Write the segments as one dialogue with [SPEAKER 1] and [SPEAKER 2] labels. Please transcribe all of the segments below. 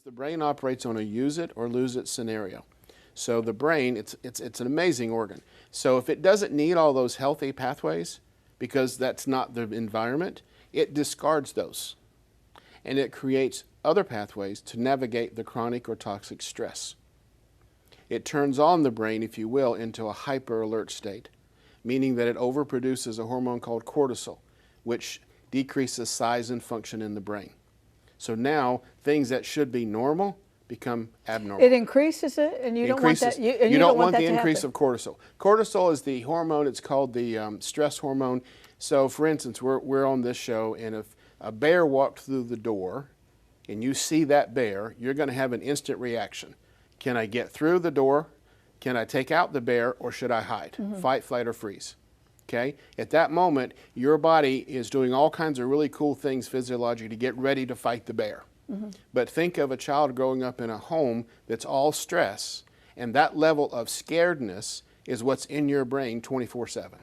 [SPEAKER 1] The brain operates on a use it or lose it scenario. So the brain, it's an amazing organ. So if it doesn't need all those healthy pathways, because that's not the environment, it discards those. And it creates other pathways to navigate the chronic or toxic stress. It turns on the brain, if you will, into a hyper alert state, meaning that it overproduces a hormone called cortisol, which decreases size and function in the brain. So now things that should be normal become abnormal.
[SPEAKER 2] It increases it, and you don't want that.
[SPEAKER 1] You don't want the increase of cortisol. Cortisol is the hormone. It's called the stress hormone. So, for instance, we're on this show, and if a bear walked through the door, and you see that bear, you're going to have an instant reaction. Can I get through the door? Can I take out the bear, or should I hide? Fight, flight, or freeze. Okay? At that moment, your body is doing all kinds of really cool things physiologically to get ready to fight the bear. But think of a child growing up in a home that's all stress, and that level of scaredness is what's in your brain 24/7.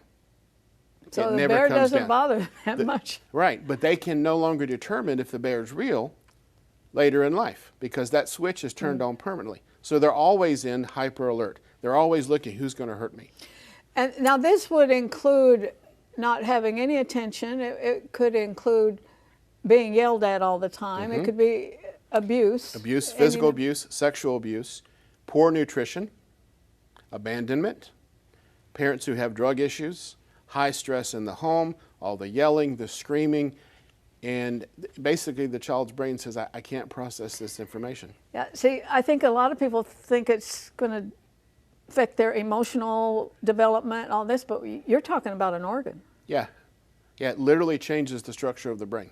[SPEAKER 2] So the bear doesn't bother that much.
[SPEAKER 1] Right, but they can no longer determine if the bear is real later in life because that switch is turned on permanently. So they're always in hyper alert. They're always looking, who's going to hurt me?
[SPEAKER 2] And now this would include not having any attention. It could include being yelled at all the time. It could be abuse.
[SPEAKER 1] Abuse, physical abuse, sexual abuse, poor nutrition, abandonment, parents who have drug issues, high stress in the home, all the yelling, the screaming, and basically the child's brain says, I can't process this information.
[SPEAKER 2] Yeah, see, I think a lot of people think it's going to affect their emotional development, all this, but you're talking about an organ.
[SPEAKER 1] Yeah. Yeah, it literally changes the structure of the brain.